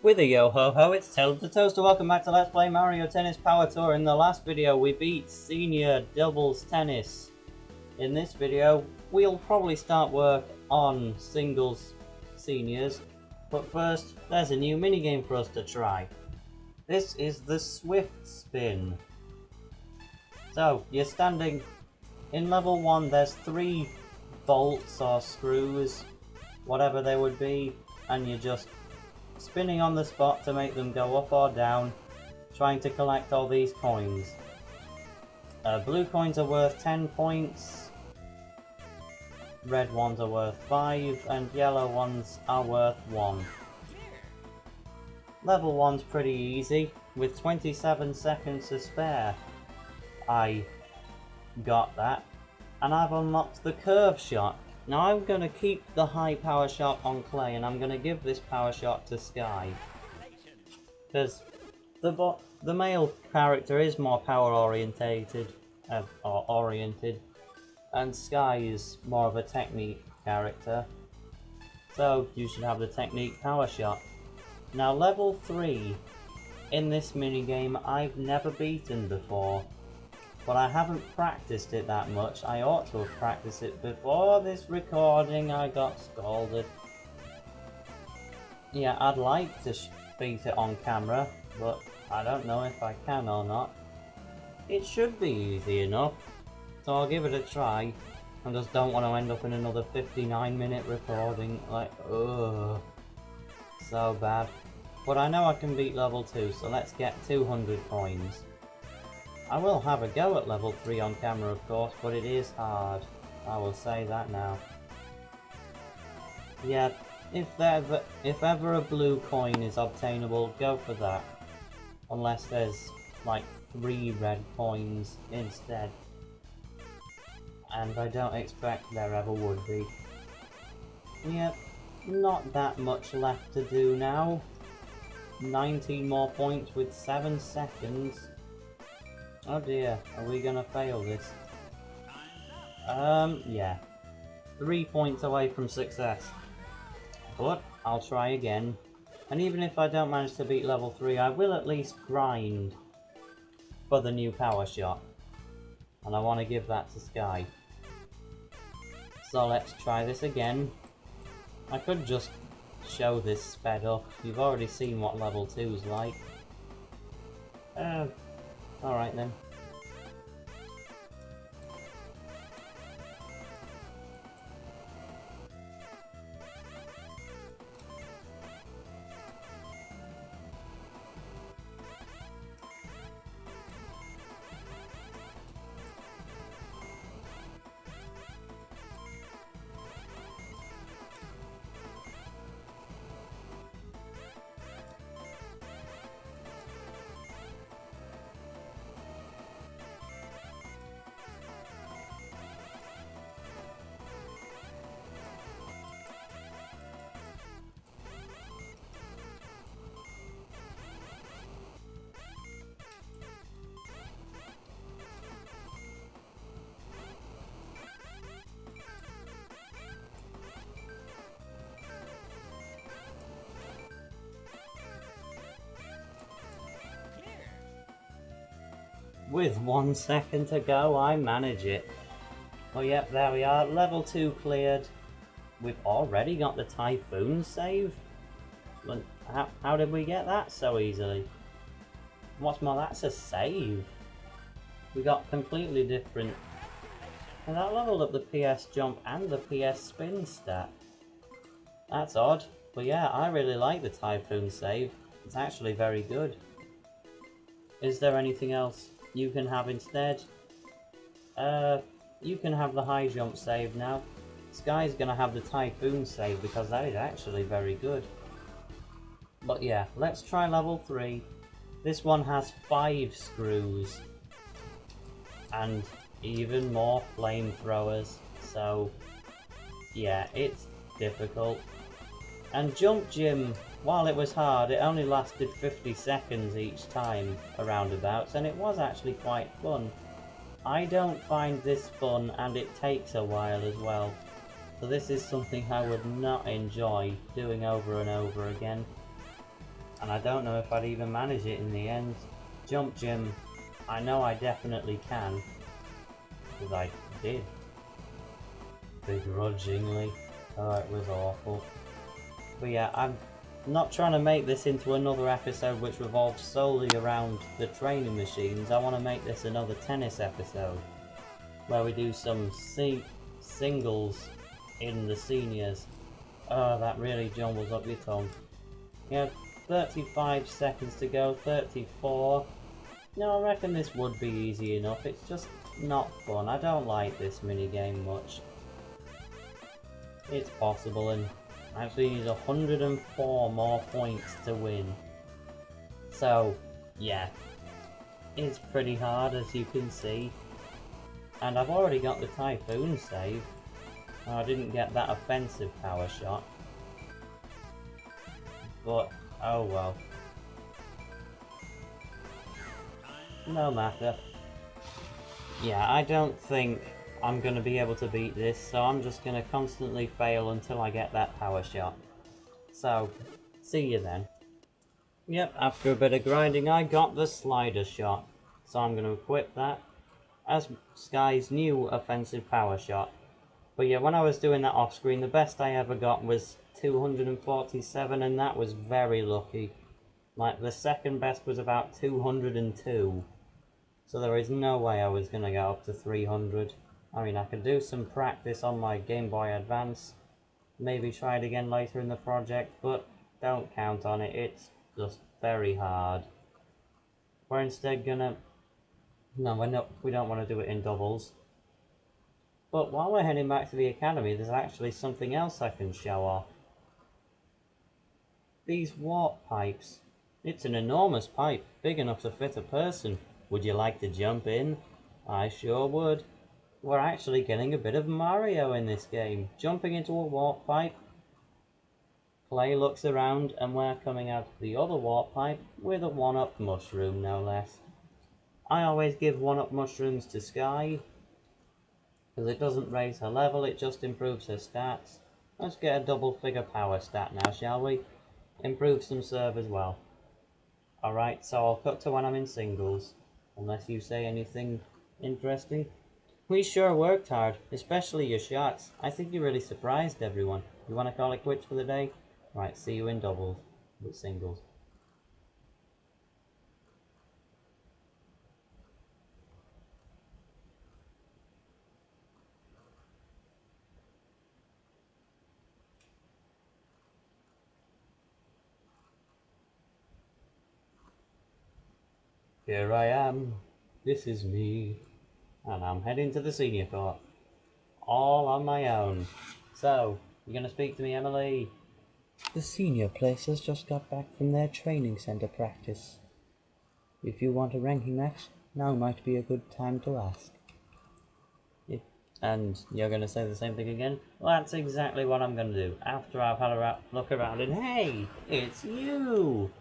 With a yo-ho-ho, it's Tails the Toaster. Welcome back to Let's Play Mario Tennis Power Tour. In the last video, we beat Senior Doubles Tennis. In this video, we'll probably start work on Singles Seniors. But first, there's a new minigame for us to try. This is the Swift Spin. So, you're standing in level 1, there's 3 bolts or screws, whatever they would be, and you're just spinning on the spot to make them go up or down, trying to collect all these coins. Blue coins are worth 10 points, red ones are worth 5, and yellow ones are worth 1. Level 1's pretty easy, with 27 seconds to spare. I got that, and I've unlocked the curve shot. Now I'm going to keep the high power shot on Clay, and I'm going to give this power shot to Sky. Because the male character is more power oriented, and Sky is more of a technique character. So you should have the technique power shot. Now level 3 in this minigame I've never beaten before. But I haven't practiced it that much. I ought to have practiced it before this recording. I got scolded. Yeah, I'd like to beat it on camera, but I don't know if I can or not. It should be easy enough, so I'll give it a try. I just don't want to end up in another 59-minute recording, like, ugh, so bad. But I know I can beat level 2, so let's get 200 coins. I will have a go at level 3 on camera, of course, but it is hard. I will say that now. Yeah, if ever a blue coin is obtainable, go for that. Unless there's, like, 3 red coins instead. And I don't expect there ever would be. Yep, not that much left to do now. 19 more points with 7 seconds. Oh dear, are we gonna fail this? Yeah. 3 points away from success. But I'll try again. And even if I don't manage to beat level 3, I will at least grind for the new power shot. And I want to give that to Sky. So let's try this again. I could just show this sped up. You've already seen what level 2's like. Alright then. With 1 second to go, I manage it. Oh yep, there we are, level 2 cleared. We've already got the Typhoon save? How did we get that so easily? What's more, that's a save. We got completely different... And that leveled up the PS jump and the PS spin stat. That's odd, but yeah, I really like the Typhoon save. It's actually very good. Is there anything else you can have instead? You can have the high jump save now. Sky's gonna have the Typhoon save because that is actually very good. But yeah, let's try level 3. This one has 5 screws. And even more flamethrowers. So yeah, it's difficult. And Jump Gym, while it was hard, it only lasted 50 seconds each time around abouts, and it was actually quite fun. I don't find this fun, and it takes a while as well. So this is something I would not enjoy doing over and over again. and I don't know if I'd even manage it in the end. Jump gym, I know I definitely can, because I did. Begrudgingly. Oh, it was awful. But yeah, I'm not trying to make this into another episode which revolves solely around the training machines. I want to make this another tennis episode, where we do some singles in the seniors. Oh, that really jumbles up your tongue. Yeah, 35 seconds to go, 34. No, I reckon this would be easy enough. It's just not fun. I don't like this minigame much. It's possible, and I actually need 104 more points to win. So, yeah. It's pretty hard, as you can see. And I've already got the Typhoon save. I didn't get that offensive power shot. But, oh well. No matter. Yeah, I don't think I'm going to be able to beat this, so I'm just going to constantly fail until I get that power shot. So, see you then. Yep, after a bit of grinding I got the slider shot. So I'm going to equip that as Sky's new offensive power shot. But yeah, when I was doing that off screen, the best I ever got was 247, and that was very lucky. Like, the second best was about 202. So there is no way I was going to get up to 300. I mean, I could do some practice on my Game Boy Advance. Maybe try it again later in the project, but don't count on it. It's just very hard. We're instead gonna... No, we don't want to do it in doubles. But while we're heading back to the academy, there's actually something else I can show off. These warp pipes. It's an enormous pipe, big enough to fit a person. Would you like to jump in? I sure would. We're actually getting a bit of Mario in this game. Jumping into a warp pipe. Clay looks around and we're coming out of the other warp pipe with a 1-up mushroom, no less. I always give 1-up mushrooms to Sky, because it doesn't raise her level, it just improves her stats. Let's get a double figure power stat now, shall we? Improve some serve as well. Alright, so I'll cut to when I'm in singles, unless you say anything interesting. We sure worked hard, especially your shots. I think you really surprised everyone. You want to call it quits for the day? Right, see you in doubles, with singles. Here I am, this is me, and I'm heading to the senior court. All on my own. So, you gonna speak to me, Emily? The senior placers just got back from their training centre practice. If you want a ranking match, now might be a good time to ask. And you're gonna say the same thing again? Well, that's exactly what I'm gonna do, after I've had a look around and hey, it's you!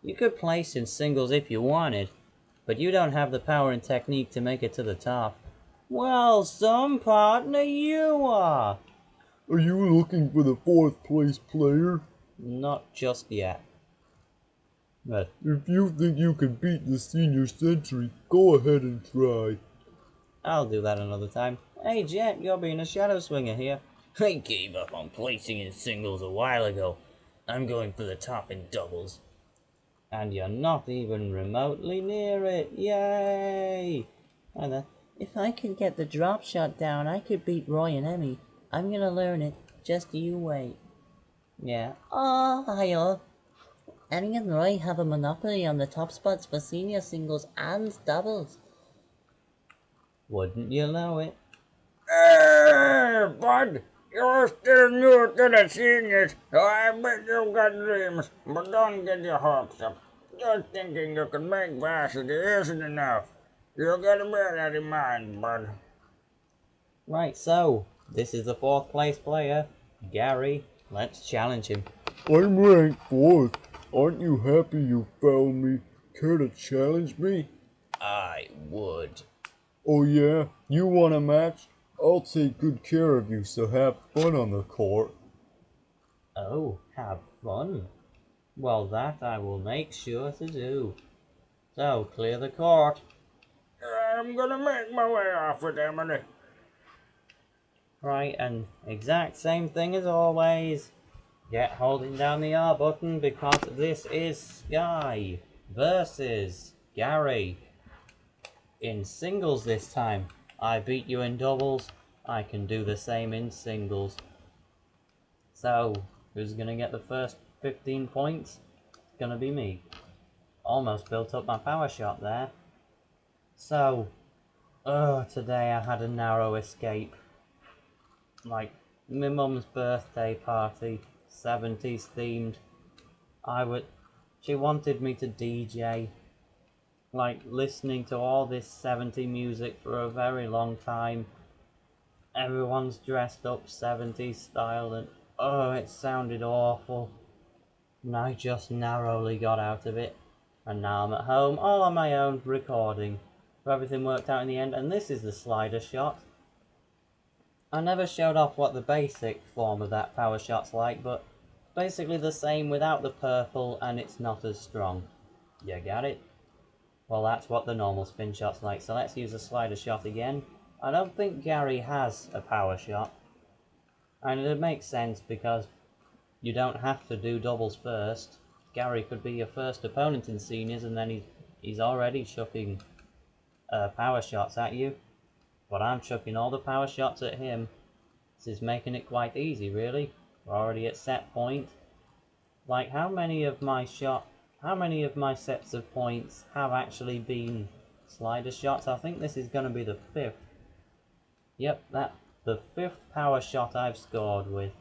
You could place in singles if you wanted, but you don't have the power and technique to make it to the top. Well, some partner you are! Are you looking for the 4th place player? Not just yet. But if you think you can beat the senior century, go ahead and try. I'll do that another time. Hey Jet, you're being a shadow swinger here. I gave up on placing in singles a while ago. I'm going for the top in doubles. And you're not even remotely near it. Yay! If I could get the drop shot down, I could beat Roy and Emmy. I'm gonna learn it. Just you wait. Yeah. Oh, hiya. Emmy and Roy have a monopoly on the top spots for senior singles and doubles. Wouldn't you know it? Hey, bud, you're still new to the seniors, so I bet you've got dreams, but don't get your hopes up. Just thinking you can make varsity isn't enough. You gotta bear that in mind, bud. Right, so, this is the 4th place player, Gary. Let's challenge him. I'm ranked 4th. Aren't you happy you found me? Care to challenge me? I would. Oh yeah? You want a match? I'll take good care of you, so have fun on the court. Oh, have fun. Well, that I will make sure to do. So, clear the court. I'm gonna make my way off with Emily. Right, and exact same thing as always. Get holding down the R button because this is Sky versus Gary. In singles this time. I beat you in doubles. I can do the same in singles. So, who's gonna get the first 15 points? It's gonna be me. Almost built up my power shot there. So, today I had a narrow escape. Like, my mum's birthday party, 70s themed. She wanted me to DJ. Like, listening to all this 70s music for a very long time. Everyone's dressed up 70s style and it sounded awful. And I just narrowly got out of it. And now I'm at home, all on my own, recording. So everything worked out in the end, and this is the slider shot. I never showed off what the basic form of that power shot's like, but basically the same without the purple, and it's not as strong. You got it? Well, that's what the normal spin shot's like, so let's use the slider shot again. I don't think Gary has a power shot. And it makes sense because you don't have to do doubles first. Gary could be your first opponent in seniors and then he's already chucking power shots at you. But I'm chucking all the power shots at him. This is making it quite easy, really. We're already at set point. Like, how many of my sets of points have actually been slider shots? I think this is going to be the 5th. Yep, that's the 5th power shot I've scored with.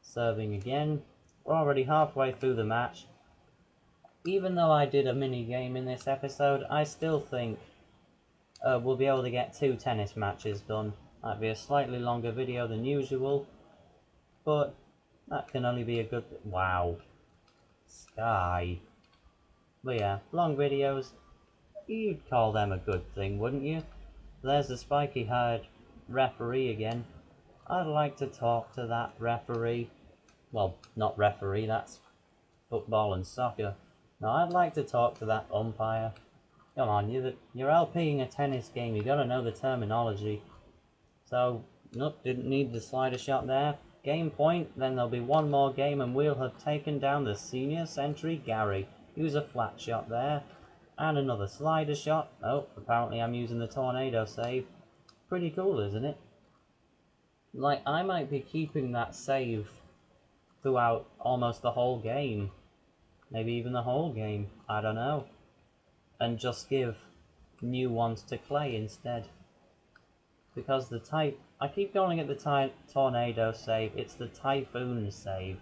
Serving again. We're already halfway through the match. Even though I did a mini game in this episode, I still think we'll be able to get 2 tennis matches done. Might be a slightly longer video than usual, but that can only be a good... Wow. Sky. But yeah, long videos, you'd call them a good thing, wouldn't you? There's the spiky-haired referee again. I'd like to talk to that referee. Well, not referee, that's football and soccer. No, I'd like to talk to that umpire. Come on, you're LPing a tennis game, you gotta know the terminology. So, nope, didn't need the slider shot there. Game point, then there'll be one more game and we'll have taken down the senior century Gary. Use a flat shot there. And another slider shot. Oh, apparently I'm using the tornado save. Pretty cool, isn't it? Like, I might be keeping that save throughout almost the whole game. Maybe even the whole game. I don't know. And just give new ones to Clay instead. Because the I keep calling it the tornado save. It's the typhoon save.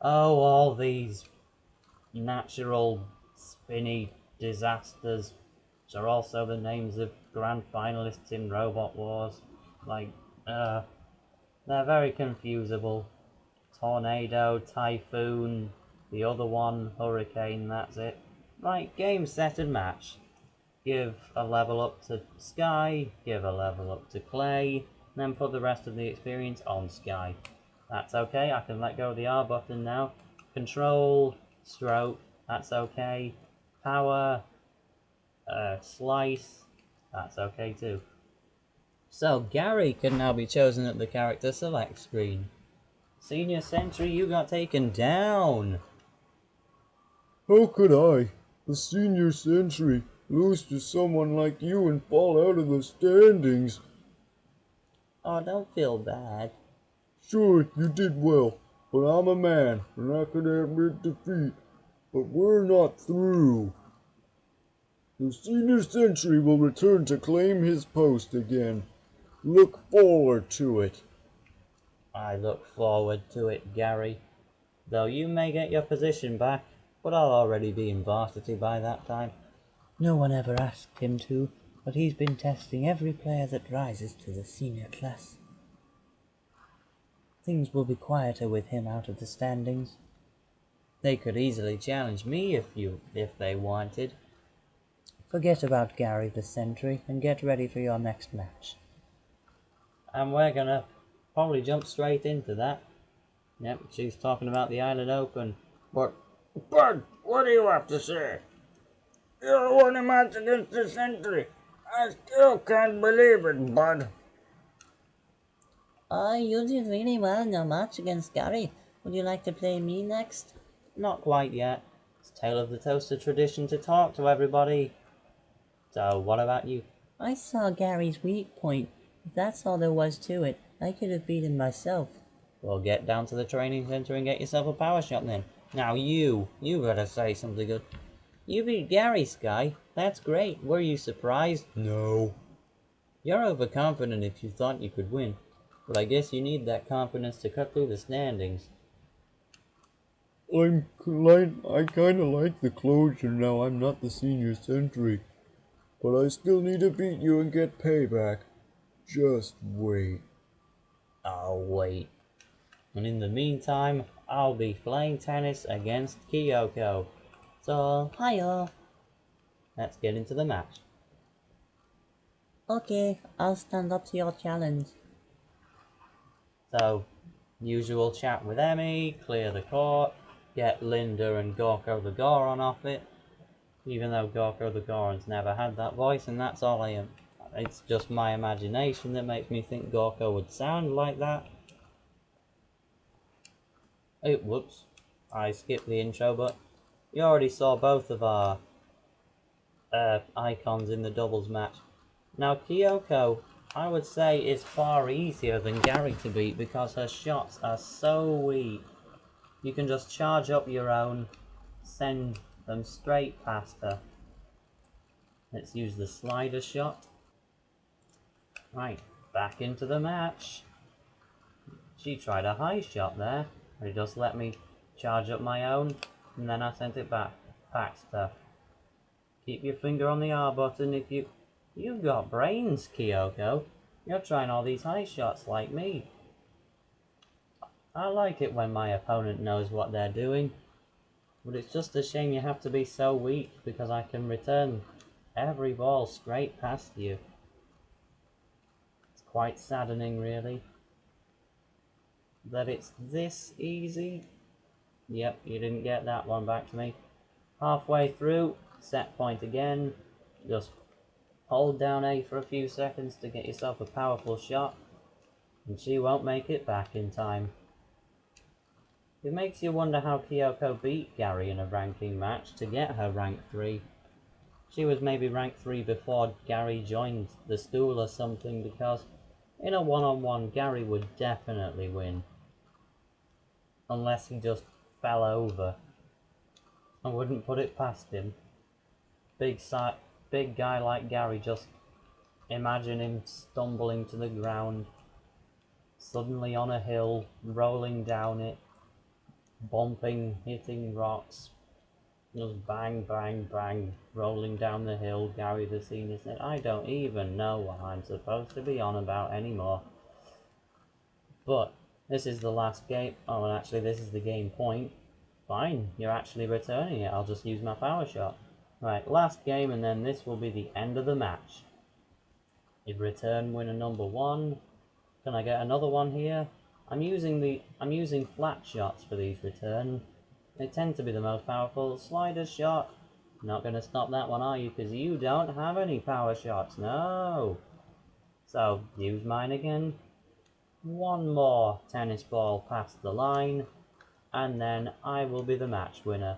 Oh, all these natural spinny disasters, which are also the names of grand finalists in Robot Wars. Like, they're very confusable. Tornado, typhoon, the other one, hurricane, that's it. Right, game, set and match. Give a level up to Sky, give a level up to Clay, then put the rest of the experience on Sky. That's okay, I can let go of the R button now. Control, stroke, that's okay. Power, slice, that's okay too. So Gary can now be chosen at the character select screen. Senior Century, you got taken down. How could I, the senior century, lose to someone like you and fall out of the standings? Oh, don't feel bad. Sure, you did well, but I'm a man, and I can admit defeat. But we're not through. The senior century will return to claim his post again. Look forward to it. I look forward to it, Gary. Though you may get your position back, but I'll already be in varsity by that time. No one ever asked him to, but he's been testing every player that rises to the senior class. Things will be quieter with him out of the standings. They could easily challenge me if they wanted. Forget about Gary the Sentry and get ready for your next match. And we're gonna probably jump straight into that. Yep, she's talking about the Island Open. But, Bud, what do you have to say? You won a match against the Sentry. I still can't believe it, Bud. You did really well in your match against Gary. Would you like to play me next? Not quite yet. It's Tale of the Toaster tradition to talk to everybody. So, what about you? I saw Gary's weak point. If that's all there was to it, I could have beat him myself. Well, get down to the training center and get yourself a power shot then. Now you gotta say something good. You beat Gary, Sky. That's great. Were you surprised? No. You're overconfident if you thought you could win. But I guess you need that confidence to cut through the standings. I kinda like the closure now I'm not the senior sentry. But I still need to beat you and get payback. Just wait. Oh, wait. And in the meantime, I'll be playing tennis against Kyoko. So, Hiya. let's get into the match. Okay, I'll stand up to your challenge. So, usual chat with Emmy, clear the court, get Linda and Gorko the Goron off it. Even though Gorko the Goron's never had that voice, and that's all I am. It's just my imagination that makes me think Gorko would sound like that. Oh, whoops. I skipped the intro, but you already saw both of our icons in the doubles match. Now, Kyoko, I would say, is far easier than Gary to beat because her shots are so weak. You can just charge up your own, send them straight past her. Let's use the slider shot. Right, back into the match. She tried a high shot there, but it just let me charge up my own, and then I sent it back past her. Keep your finger on the R button if you've got brains, Kyoko. You're trying all these high shots like me. I like it when my opponent knows what they're doing, but it's just a shame you have to be so weak because I can return every ball straight past you. It's quite saddening, really, that it's this easy. Yep, you didn't get that one back to me. Halfway through, set point again. Just hold down A for a few seconds to get yourself a powerful shot, and she won't make it back in time. It makes you wonder how Kyoko beat Gary in a ranking match to get her rank 3. She was maybe rank 3 before Gary joined the school or something, because in a one-on-one Gary would definitely win. Unless he just fell over. I wouldn't put it past him. Big guy like Gary, just imagine him stumbling to the ground, suddenly on a hill, rolling down it, bumping, hitting rocks, just bang, bang, bang, rolling down the hill. Gary the senior said, I don't even know what I'm supposed to be on about anymore. But this is the last game. Oh, and actually this is the game point. Fine, you're actually returning it. I'll just use my power shot. Right, last game, and then this will be the end of the match. In return winner number 1. Can I get another one here? I'm using flat shots for these return. They tend to be the most powerful. Slider shot. Not gonna stop that one, are you? Because you don't have any power shots. No. So use mine again. One more tennis ball past the line, and then I will be the match winner.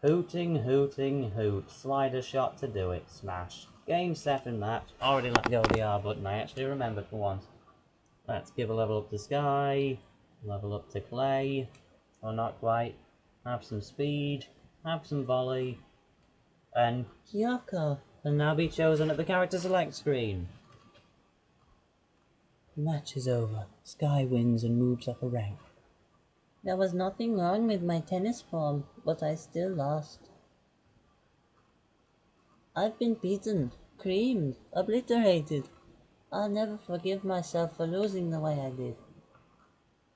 Hooting, hooting, hoot. Slider shot to do it. Smash. Game, set, and match. Already let go of the R button. I actually remembered for once. Let's give a level up to Sky. Level up to Clay. Or not quite. Have some speed. Have some volley. And Kyoko. and now be chosen at the character select screen. The match is over. Sky wins and moves up a rank. There was nothing wrong with my tennis form, but I still lost. I've been beaten, creamed, obliterated. I'll never forgive myself for losing the way I did.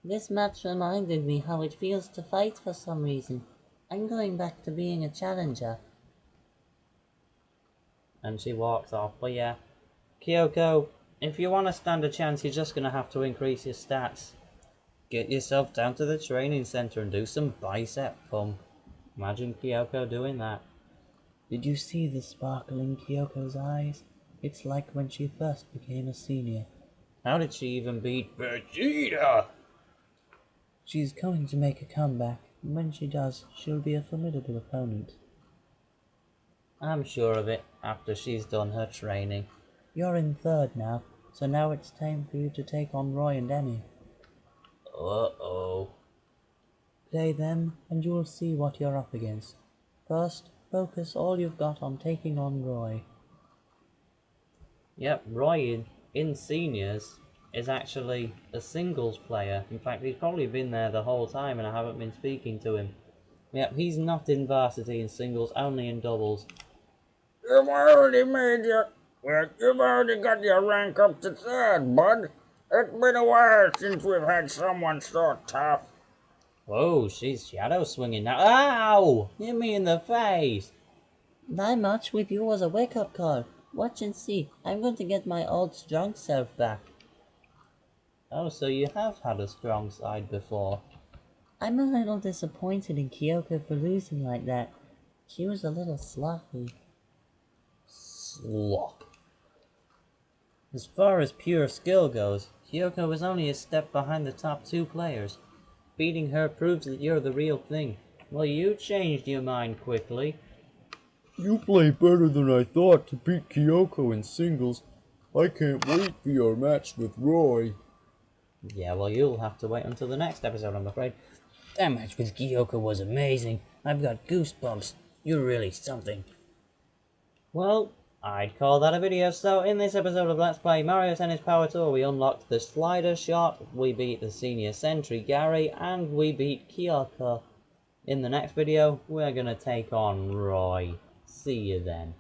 This match reminded me how it feels to fight for some reason. I'm going back to being a challenger. And she walks off. But yeah, Kyoko, if you want to stand a chance, you're just going to have to increase your stats. get yourself down to the training center and do some bicep pump. Imagine Kyoko doing that. Did you see the sparkle in Kyoko's eyes? It's like when she first became a senior. How did she even beat Vegeta? She's going to make a comeback, and when she does, she'll be a formidable opponent. I'm sure of it, after she's done her training. You're in third now, so now it's time for you to take on Roy and Emmy. Uh-oh. Play them, and you'll see what you're up against. First, focus all you've got on taking on Roy. Yep, Roy in seniors is actually a singles player. In fact, he's probably been there the whole time and I haven't been speaking to him. Yep, he's not in varsity in singles, only in doubles. You've already made your... Well, you've already got your rank up to third, bud. It's been a while since we've had someone so tough. Whoa, she's shadow swinging now. Ow! Hit me in the face! My match with you was a wake-up call. Watch and see. I'm going to get my old strong self back. Oh, so you have had a strong side before. I'm a little disappointed in Kyoko for losing like that. She was a little sloppy. Slop. As far as pure skill goes, Kyoko was only a step behind the top two players. Beating her proves that you're the real thing. Well, you changed your mind quickly. You play better than I thought to beat Kyoko in singles. I can't wait for your match with Roy. Yeah, well, you'll have to wait until the next episode, I'm afraid. That match with Kyoko was amazing. I've got goosebumps. You're really something. Well, I'd call that a video. So, in this episode of Let's Play Mario Tennis Power Tour, we unlocked the slider shot, we beat the senior sentry Gary, and we beat Kyoko. In the next video, we're gonna take on Roy. See you then.